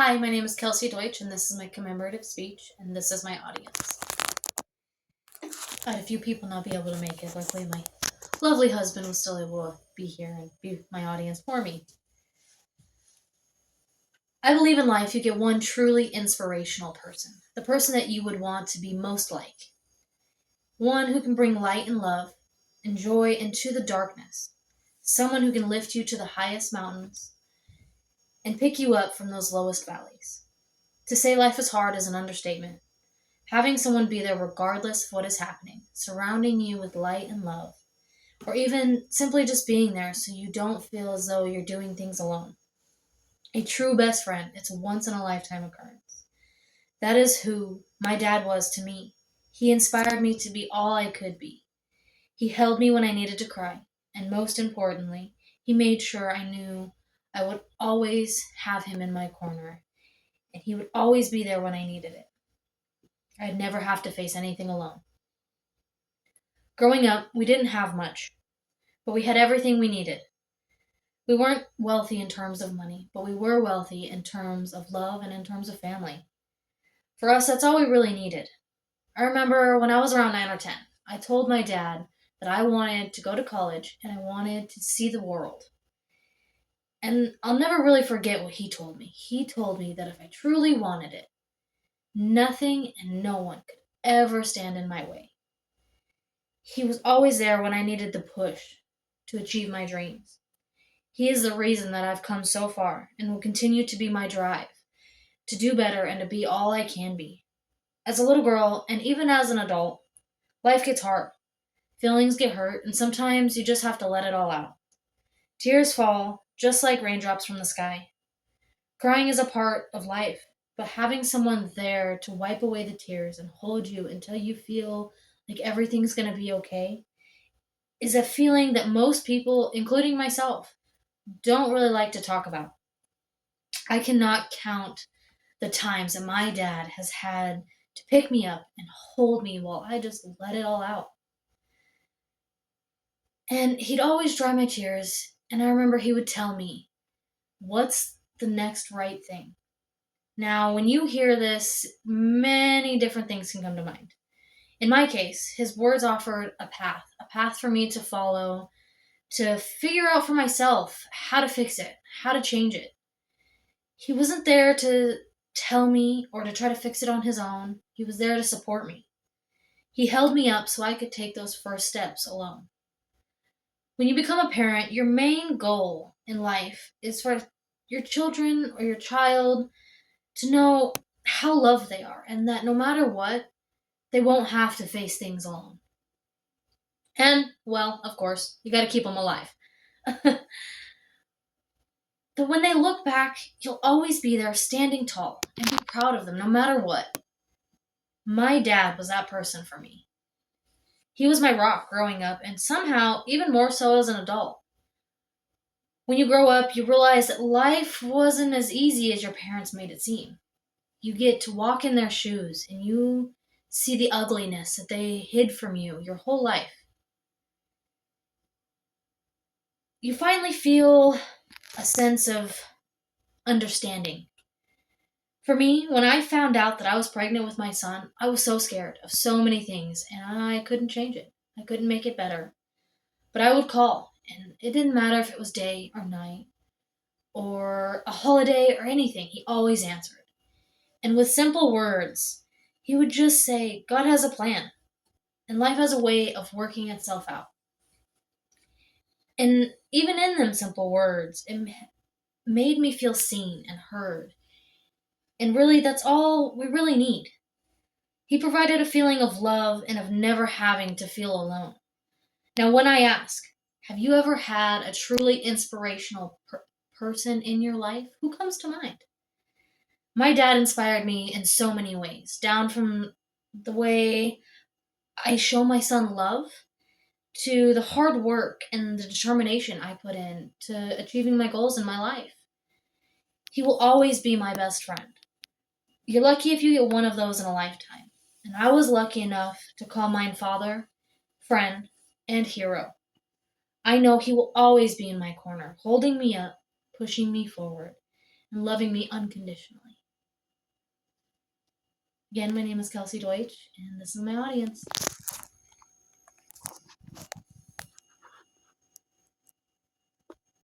Hi, my name is Kelsey Deutsch, and this is my commemorative speech, and this is my audience. I had a few people not be able to make it. Luckily, my lovely husband was still able to be here and be my audience for me. I believe in life you get one truly inspirational person, the person that you would want to be most like, one who can bring light and love and joy into the darkness, someone who can lift you to the highest mountains and pick you up from those lowest valleys. To say life is hard is an understatement. Having someone be there regardless of what is happening, surrounding you with light and love, or even simply just being there so you don't feel as though you're doing things alone. A true best friend, it's a once in a lifetime occurrence. That is who my dad was to me. He inspired me to be all I could be. He held me when I needed to cry, and most importantly, he made sure I knew I would always have him in my corner, and he would always be there when I needed it. I'd never have to face anything alone. Growing up, we didn't have much, but we had everything we needed. We weren't wealthy in terms of money, but we were wealthy in terms of love and in terms of family. For us, that's all we really needed. I remember when I was around 9 or 10, I told my dad that I wanted to go to college and I wanted to see the world. And I'll never really forget what he told me. He told me that if I truly wanted it, nothing and no one could ever stand in my way. He was always there when I needed the push to achieve my dreams. He is the reason that I've come so far and will continue to be my drive to do better and to be all I can be. As a little girl, and even as an adult, life gets hard. Feelings get hurt, and sometimes you just have to let it all out. Tears fall, just like raindrops from the sky. Crying is a part of life, but having someone there to wipe away the tears and hold you until you feel like everything's going to be okay is a feeling that most people, including myself, don't really like to talk about. I cannot count the times that my dad has had to pick me up and hold me while I just let it all out. And he'd always dry my tears, and I remember he would tell me, "What's the next right thing?" Now, when you hear this, many different things can come to mind. In my case, his words offered a path for me to follow, to figure out for myself how to fix it, how to change it. He wasn't there to tell me or to try to fix it on his own. He was there to support me. He held me up so I could take those first steps alone. When you become a parent, your main goal in life is for your children or your child to know how loved they are and that no matter what, they won't have to face things alone. And, well, of course, you gotta keep them alive. But when they look back, you'll always be there standing tall and be proud of them no matter what. My dad was that person for me. He was my rock growing up, and somehow, even more so as an adult. When you grow up, you realize that life wasn't as easy as your parents made it seem. You get to walk in their shoes, and you see the ugliness that they hid from you your whole life. You finally feel a sense of understanding. For me, when I found out that I was pregnant with my son, I was so scared of so many things, and I couldn't change it. I couldn't make it better. But I would call, and it didn't matter if it was day or night, or a holiday or anything, he always answered. And with simple words, he would just say, God has a plan, and life has a way of working itself out. And even in them simple words, it made me feel seen and heard. And really, that's all we really need. He provided a feeling of love and of never having to feel alone. Now, when I ask, have you ever had a truly inspirational person in your life? Who comes to mind? My dad inspired me in so many ways, down from the way I show my son love to the hard work and the determination I put in to achieving my goals in my life. He will always be my best friend. You're lucky if you get one of those in a lifetime. And I was lucky enough to call mine father, friend, and hero. I know he will always be in my corner, holding me up, pushing me forward, and loving me unconditionally. Again, my name is Kelsey Deutsch, and this is my audience.